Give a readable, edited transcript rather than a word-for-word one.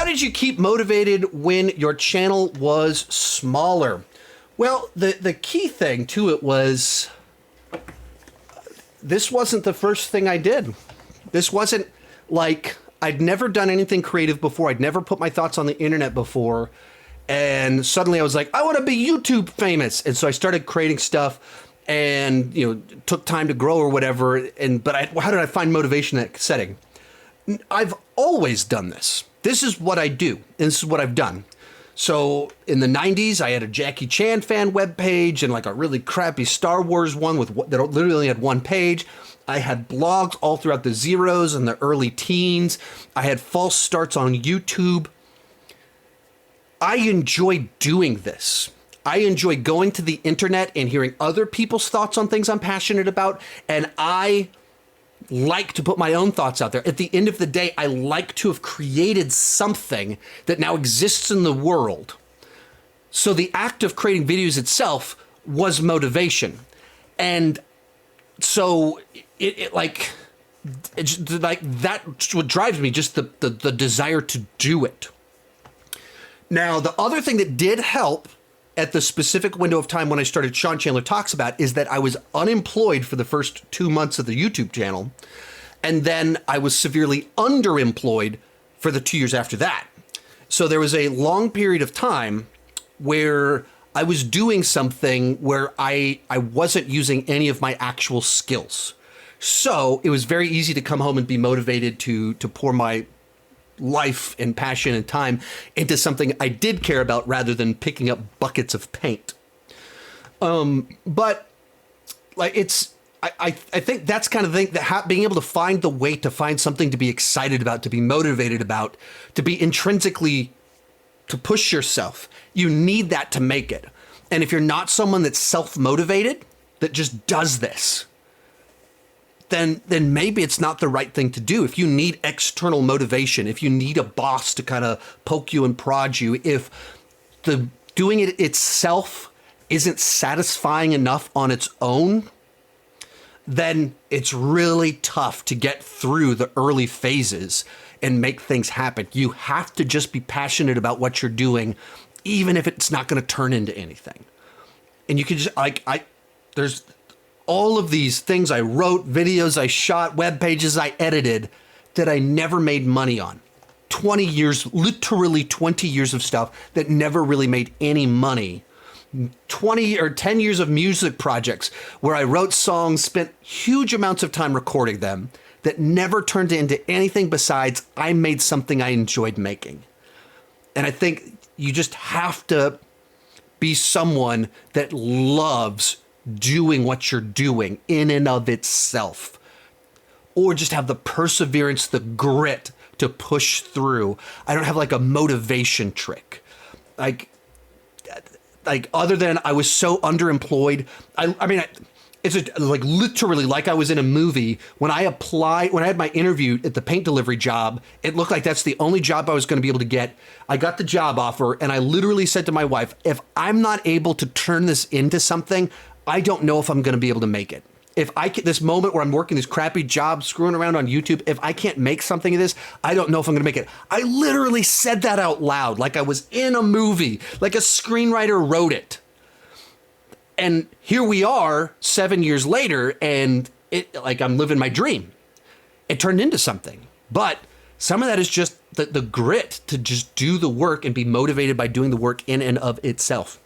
how did you keep motivated when your channel was smaller? Well, the key thing to it was this wasn't the first thing I did. This wasn't like I'd never done anything creative before. I'd never put my thoughts on the internet before. And suddenly I was like, I want to be YouTube famous. And so I started creating stuff and, you know, took time to grow or whatever. But how did I find motivation in that setting? I've always done this. This is what I do. And this is what I've done. So in the 90s, I had a Jackie Chan fan webpage and like a really crappy Star Wars one that literally had one page. I had blogs all throughout the zeros and the early teens. I had false starts on YouTube. I enjoy doing this. I enjoy going to the internet and hearing other people's thoughts on things I'm passionate about. And I like to put my own thoughts out there. At the end of the day, I like to have created something that now exists in the world. So the act of creating videos itself was motivation. And so it's like that's what drives me, just the desire to do it. Now, the other thing that did help at the specific window of time when I started Sean Chandler Talks About is that I was unemployed for the first 2 months of the YouTube channel. And then I was severely underemployed for the 2 years after that. So there was a long period of time where I was doing something where I wasn't using any of my actual skills. So it was very easy to come home and be motivated to pour my life and passion and time into something I did care about rather than picking up buckets of paint. But like I think that's kind of the thing that being able to find the way to find something to be excited about, to be motivated about, to be intrinsically, to push yourself. You need that to make it. And if you're not someone that's self-motivated, that just does this, then maybe it's not the right thing to do. If you need external motivation, if you need a boss to kind of poke you and prod you, if the doing it itself isn't satisfying enough on its own, then it's really tough to get through the early phases and make things happen. You have to just be passionate about what you're doing, even if it's not going to turn into anything. And you can just there's all of these things I wrote, videos I shot, web pages I edited that I never made money on. 20 years, literally 20 years of stuff that never really made any money. 20 or 10 years of music projects where I wrote songs, spent huge amounts of time recording them that never turned into anything besides I made something I enjoyed making. And I think you just have to be someone that loves doing what you're doing in and of itself, or just have the perseverance, the grit to push through. I don't have like a motivation trick. Like other than I was so underemployed. I mean, it's like literally like I was in a movie. When I had my interview at the paint delivery job, it looked like that's the only job I was going to be able to get. I got the job offer and I literally said to my wife, if I'm not able to turn this into something, I don't know if I'm going to be able to make it. If this moment where I'm working this crappy job, screwing around on YouTube, if I can't make something of this, I don't know if I'm going to make it. I literally said that out loud, like I was in a movie, like a screenwriter wrote it. And here we are 7 years later, and like I'm living my dream. It turned into something. But some of that is just the grit to just do the work and be motivated by doing the work in and of itself.